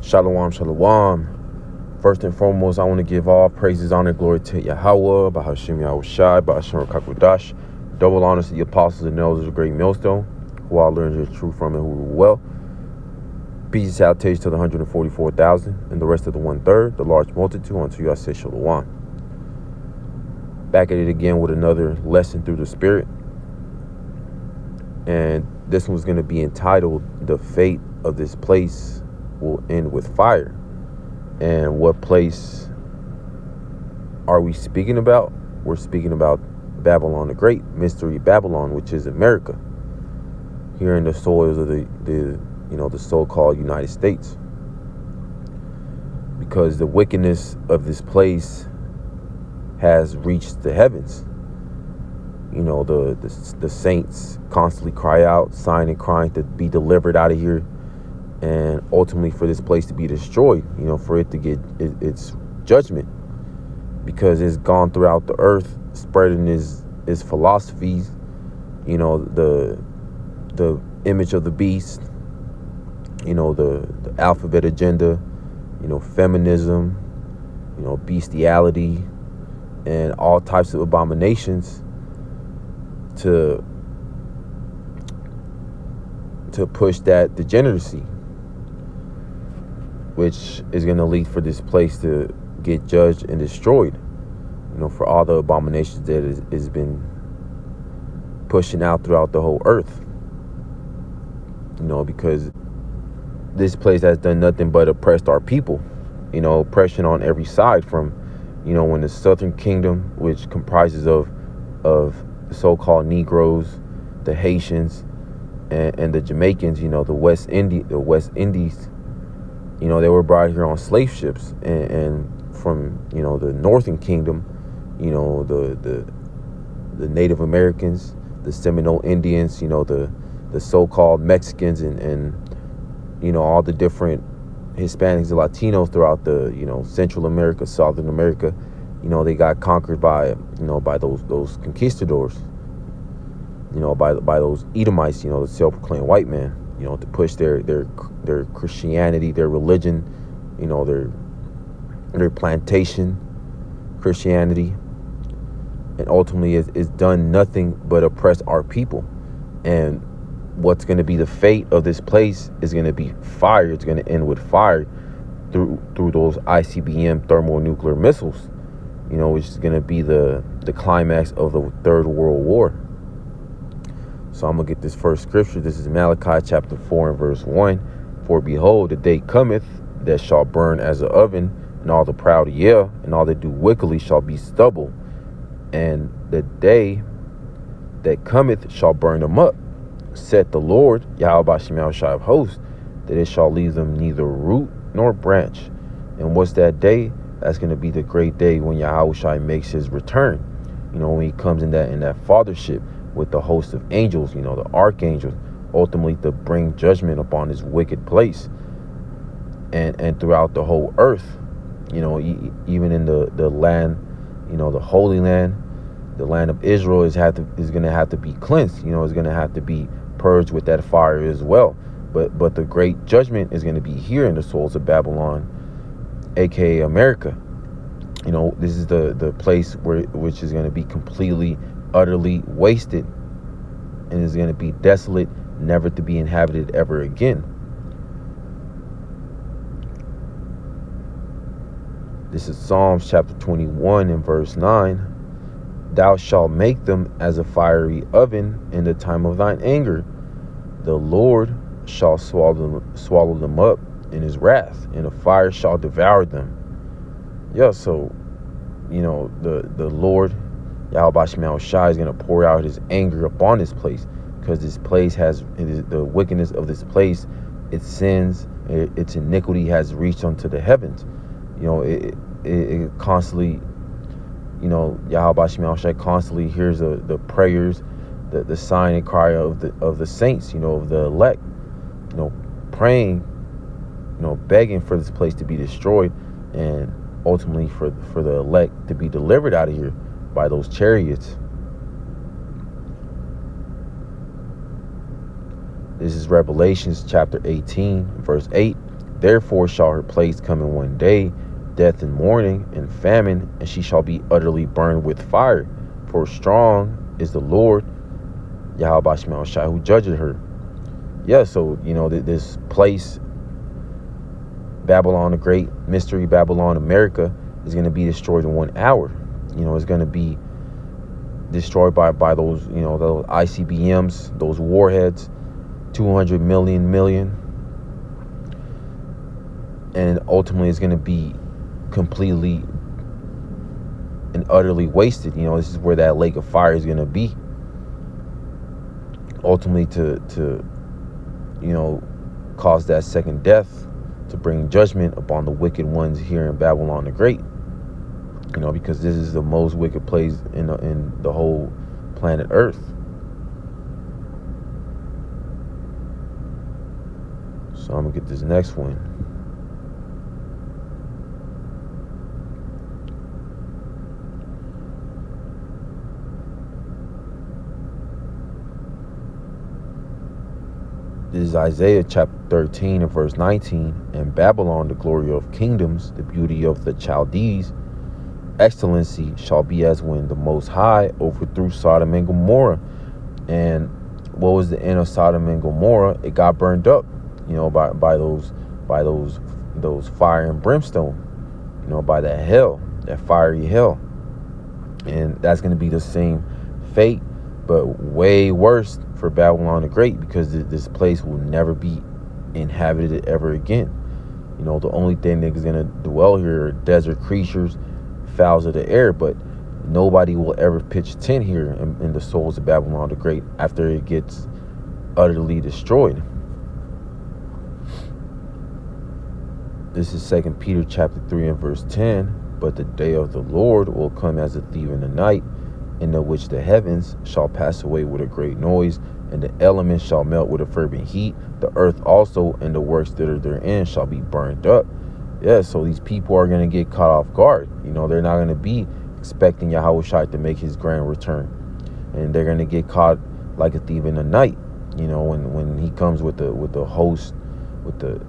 Shalom, shalom. First and foremost, I want to give all praises, honor, glory to Yahweh, Bahashim Yahushai, Bahashim Rakakudash. Double honors to the apostles and elders of the great millstone, who all learned the truth from and who rule well. Peace and salutation to the 144,000 and the rest of the 1/3, the large multitude, unto you I say shalom. Back at it again with another lesson through the Spirit. And this one's going to be entitled, The Fate of This Place Will End with Fire. And what place are we speaking about? We're speaking about Babylon the Great, Mystery Babylon, which is America, here in the soils of the so-called United States. Because the wickedness of this place has reached the heavens. You know, the saints constantly cry out, sighing and crying to be delivered out of here, and ultimately for this place to be destroyed, you know, for it to get its judgment, because it's gone throughout the earth, spreading its philosophies, you know, the image of the beast, you know, the alphabet agenda, you know, feminism, you know, bestiality, and all types of abominations to push that degeneracy, which is going to lead for this place to get judged and destroyed, you know, for all the abominations that has been pushing out throughout the whole earth, you know, because this place has done nothing but oppressed our people, you know, oppression on every side, from, you know, when the Southern Kingdom, which comprises of the so-called Negroes, the Haitians, and the Jamaicans, you know, the West Indies, you know, they were brought here on slave ships, and from, you know, the Northern Kingdom, you know, the Native Americans, the Seminole Indians, you know, the so-called Mexicans, and you know, all the different Hispanics and Latinos throughout the, you know, Central America, Southern America, you know, they got conquered by, you know, by those conquistadors, you know, by those Edomites, you know, the self-proclaimed white man, you know, to push their Christianity, their religion, you know, their plantation Christianity, and ultimately it's done nothing but oppress our people. And what's going to be the fate of this place is going to be fire. It's going to end with fire through those ICBM thermonuclear missiles, you know, which is going to be the climax of the Third World War. So I'm going to get this first scripture. This is Malachi chapter 4 and verse 1. For behold, the day cometh that shall burn as an oven, and all the proud, yea, and all that do wickedly shall be stubble. And the day that cometh shall burn them up, saith the Lord, Yahweh Shem Yahushai of hosts, that it shall leave them neither root nor branch. And what's that day? That's going to be the great day when Yahushai makes his return. You know, when he comes in that fathership with the host of angels, you know, the archangels, ultimately to bring judgment upon this wicked place, and throughout the whole earth, you know, even in the land, you know, the Holy Land, the land of Israel is going to have to be cleansed. You know, it's going to have to be purged with that fire as well. But the great judgment is going to be here in the soils of Babylon, aka America. You know, this is the place which is going to be completely, utterly wasted, and is going to be desolate, never to be inhabited ever again. This is Psalms chapter 21 and verse 9. Thou shalt make them as a fiery oven in the time of thine anger. The Lord shall swallow them up in his wrath, and the fire shall devour them. Yeah, so, you know, the Lord, Yahweh Shem Yahushai, is going to pour out his anger upon this place, because this place has, the wickedness of this place, its sins, its iniquity has reached unto the heavens. You know, it constantly, you know, Yahweh Shem Yahushai constantly hears the prayers, the sign and cry of the saints, you know, of the elect, you know, praying, you know, begging for this place to be destroyed, and ultimately for the elect to be delivered out of here by those chariots. This is Revelations chapter 18, verse 8. Therefore shall her plagues come in one day, death and mourning and famine, and she shall be utterly burned with fire. For strong is the Lord, Yahweh Bashim Shai, who judges her. Yeah, so, this place, Babylon the Great, Mystery Babylon, America, is going to be destroyed in 1 hour. It's going to be destroyed by those, those ICBMs, those warheads, 200 million. And ultimately it's going to be completely and utterly wasted. This is where that lake of fire is going to be. Ultimately to cause that second death, to bring judgment upon the wicked ones here in Babylon the Great. Because this is the most wicked place in the whole planet Earth. So I'm gonna get this next one. This is Isaiah chapter 13 and verse 19. And Babylon, the glory of kingdoms, the beauty of the Chaldees, excellency shall be as when the Most High overthrew Sodom and Gomorrah. And what was the end of Sodom and Gomorrah? It got burned up, by those fire and brimstone, by that hell, that fiery hell. And that's going to be the same fate, but way worse for Babylon the Great, because this place will never be inhabited ever again. The only thing that is going to dwell here are desert creatures, fowls of the air, but nobody will ever pitch tent here in the souls of Babylon the Great after it gets utterly destroyed. This is 2 Peter chapter 3 and verse 10. But the day of the Lord will come as a thief in the night, in the which the heavens shall pass away with a great noise, and the elements shall melt with a fervent heat. The earth also and the works that are therein shall be burned up. Yeah, so these people are going to get caught off guard. They're not going to be expecting Yahushua to make his grand return. And they're going to get caught like a thief in the night. When he comes with the host, with the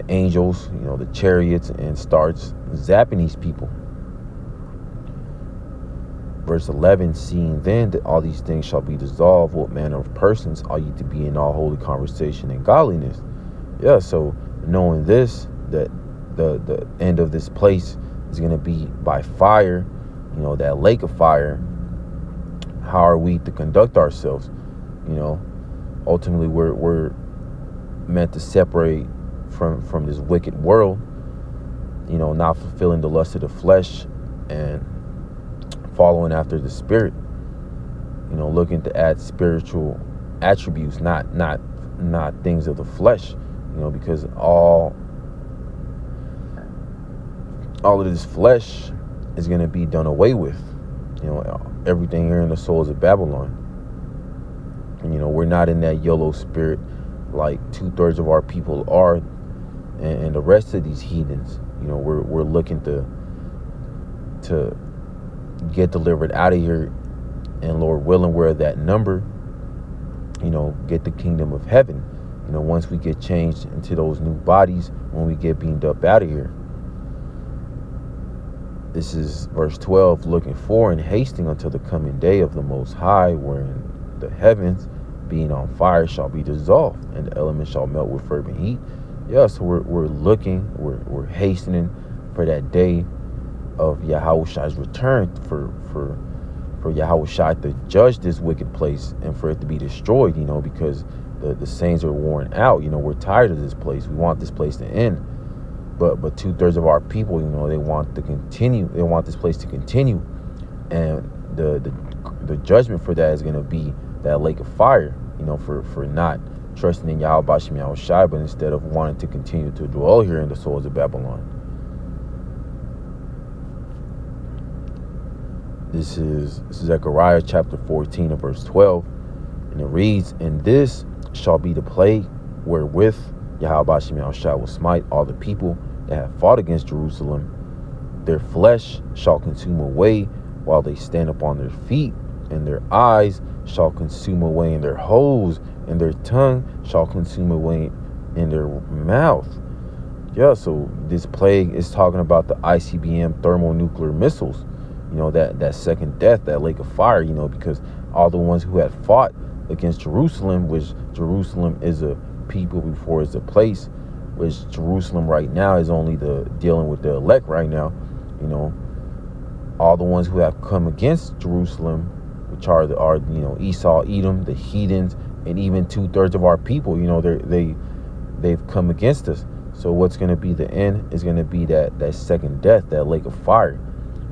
angels, the chariots, and starts zapping these people. Verse 11, seeing then that all these things shall be dissolved, what manner of persons are ye to be in all holy conversation and godliness? Yeah, so knowing this, that the end of this place is going to be by fire, that lake of fire. How are we to conduct ourselves? Ultimately we're meant to separate from this wicked world, not fulfilling the lust of the flesh and following after the spirit, looking to add spiritual attributes, not things of the flesh, because all of this flesh is going to be done away with. Everything here in the souls of Babylon. We're not in that yellow spirit like 2/3 of our people are, and the rest of these heathens. We're looking to get delivered out of here, and Lord willing, we're that number. Get the kingdom of heaven. Once we get changed into those new bodies, when we get beamed up out of here. This is verse 12, looking for and hasting until the coming day of the Most High, wherein the heavens, being on fire, shall be dissolved, and the elements shall melt with fervent heat. Yeah, so we're looking, we're hastening for that day of Yahushua's return, for Yahushua to judge this wicked place and for it to be destroyed, because the saints are worn out. We're tired of this place. We want this place to end. But 2/3 of our people, they want to continue. They want this place to continue, and the judgment for that is going to be that lake of fire. For not trusting in Yahweh Bashim Yahushua, but instead of wanting to continue to dwell here in the souls of Babylon. This is Zechariah chapter 14 and verse 12, and it reads, "And this shall be the plague wherewith Yahweh Bashim Yahushua will smite all the people that have fought against Jerusalem. Their flesh shall consume away while they stand upon their feet, and their eyes shall consume away in their holes, and their tongue shall consume away in their mouth." Yeah, so this plague is talking about the ICBM thermonuclear missiles, that second death, that lake of fire, because all the ones who had fought against Jerusalem, which Jerusalem is a people before it's a place, which Jerusalem right now is only dealing with the elect right now, all the ones who have come against Jerusalem, which are Esau, Edom, the heathens, and even 2/3 of our people, they've come against us. So what's going to be the end is going to be that second death, that lake of fire,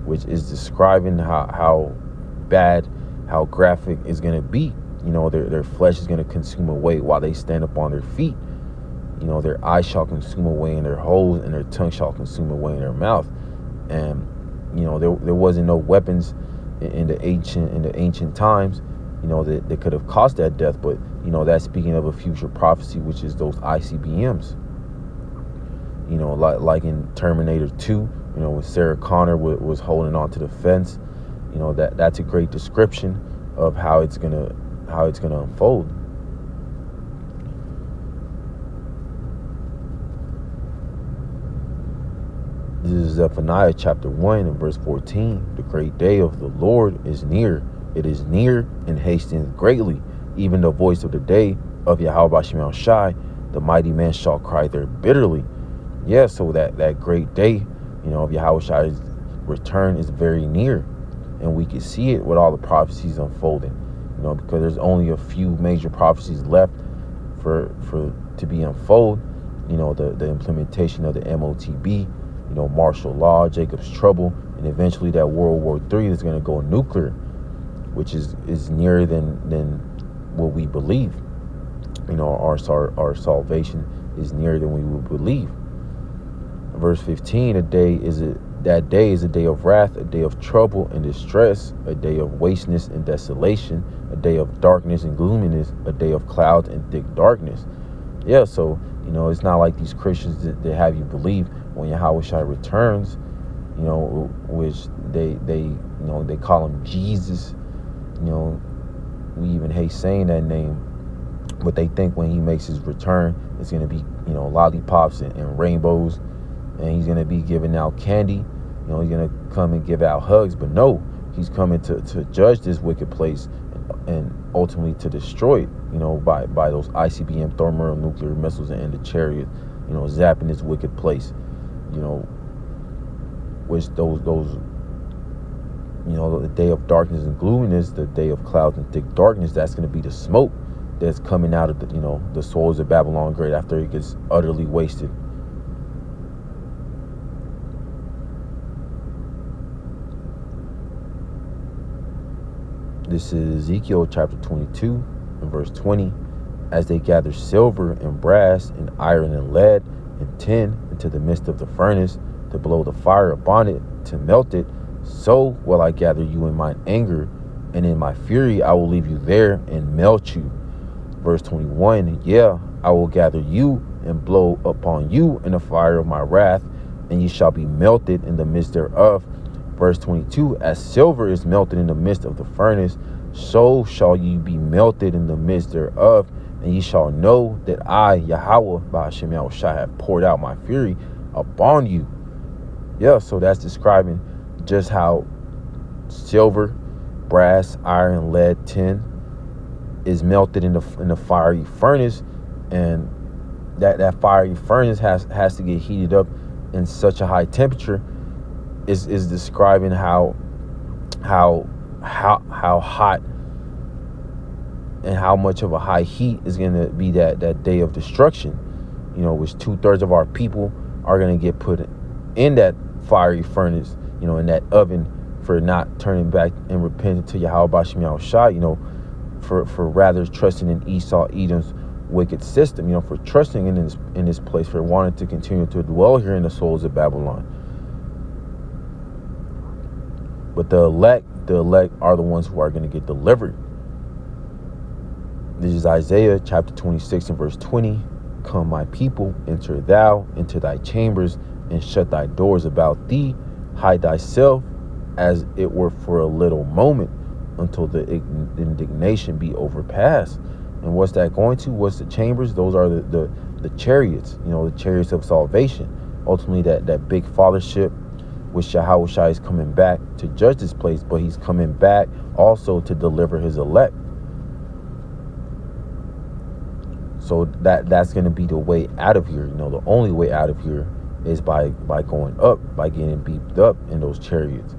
which is describing how bad, how graphic it's going to be. Their flesh is going to consume away while they stand up on their feet. Their eyes shall consume away in their holes, and their tongue shall consume away in their mouth. And there wasn't no weapons in the ancient times, that could have caused that death. But that's speaking of a future prophecy, which is those ICBMs. Like in Terminator 2, when Sarah Connor was holding on to the fence. That's a great description of how it's gonna unfold. This is Zephaniah chapter 1 and verse 14. The great day of the Lord is near. It is near and hastens greatly. Even the voice of the day of Yahweh Bashim Shai, the mighty man shall cry there bitterly. Yeah, so that great day, of Yahweh Shai's return is very near. And we can see it with all the prophecies unfolding, because there's only a few major prophecies left to be unfold. The implementation of the MOTB, martial law, Jacob's trouble, and eventually that World War III is going to go nuclear, which is nearer than what we believe. Our salvation is nearer than we would believe. Verse 15, that day is a day of wrath, a day of trouble and distress, a day of wasteness and desolation, a day of darkness and gloominess, a day of clouds and thick darkness. Yeah, so it's not like these Christians that have you believe when Yahweh Shai returns, which they call him Jesus. We even hate saying that name, but they think when he makes his return, it's going to be lollipops and rainbows, and he's going to be giving out candy. He's going to come and give out hugs. But no, he's coming to judge this wicked place and ultimately to destroy it, by those ICBM thermonuclear missiles and the chariot, zapping this wicked place, which those the day of darkness and gloominess, the day of clouds and thick darkness, that's going to be the smoke that's coming out of the souls of Babylon Great after it gets utterly wasted. This is Ezekiel chapter 22 and verse 20. As they gather silver and brass and iron and lead and tin into the midst of the furnace to blow the fire upon it, to melt it, so will I gather you in mine anger, and in my fury I will leave you there and melt you. Verse 21, yeah, I will gather you and blow upon you in the fire of my wrath, and ye shall be melted in the midst thereof. Verse 22, as silver is melted in the midst of the furnace, so shall ye be melted in the midst thereof, and ye shall know that I, Yahweh, Ba'ashem Yahushua, have poured out my fury upon you. Yeah, so that's describing just how silver, brass, iron, lead, tin is melted in the fiery furnace, and that fiery furnace has to get heated up in such a high temperature. Is describing how hot and how much of a high heat is going to be that day of destruction, which 2/3 of our people are going to get put in that fiery furnace, in that oven, for not turning back and repenting to Yahweh Bashim Yahushua, for rather trusting in Esau, Edom's wicked system, for trusting in this place, for wanting to continue to dwell here in the souls of Babylon. But the elect are the ones who are going to get delivered. This is Isaiah chapter 26 and verse 20. Come, my people, enter thou into thy chambers, and shut thy doors about thee. Hide thyself as it were for a little moment, until the indignation be overpassed. And what's that going to? What's the chambers? Those are the the chariots, the chariots of salvation. Ultimately, that big fathership, which Yahushua is coming back to judge this place, but he's coming back also to deliver his elect. So that's going to be the way out of here. The only way out of here is by going up, by getting beeped up in those chariots.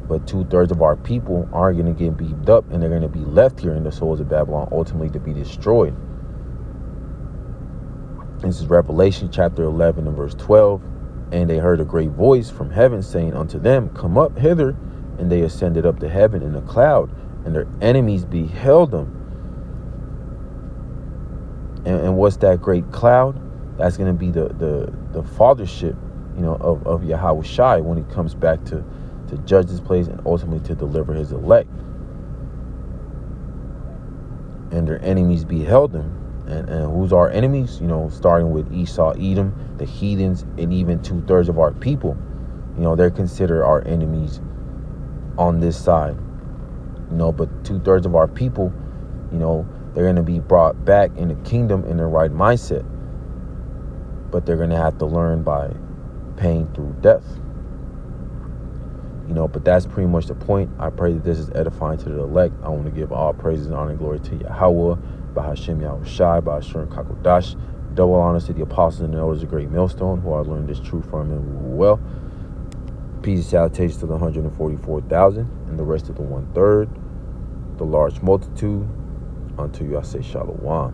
But 2/3 of our people aren't going to get beeped up, and they're going to be left here in the souls of Babylon, ultimately to be destroyed. This is Revelation chapter 11 and verse 12. And they heard a great voice from heaven saying unto them, Come up hither. And they ascended up to heaven in a cloud, and their enemies beheld them. And what's that great cloud? That's going to be the fathership, of Yahushua when he comes back to judge this place and ultimately to deliver his elect. And their enemies beheld him. And who's our enemies? Starting with Esau, Edom, the heathens, and even 2/3 of our people. They're considered our enemies on this side. But 2/3 of our people, they're going to be brought back in the kingdom in the right mindset. But they're going to have to learn by paying through death. But that's pretty much the point. I pray that this is edifying to the elect. I want to give all praises and honor and glory to Yahweh, Bahashem Yahushai, Bahashem Kakodash. Double honors to the apostles and the elders of Great Millstone, who I learned this truth from and rule well. Peace and salutations to the 144,000 and the rest of the 1/3, the large multitude. Unto you I say Shalom.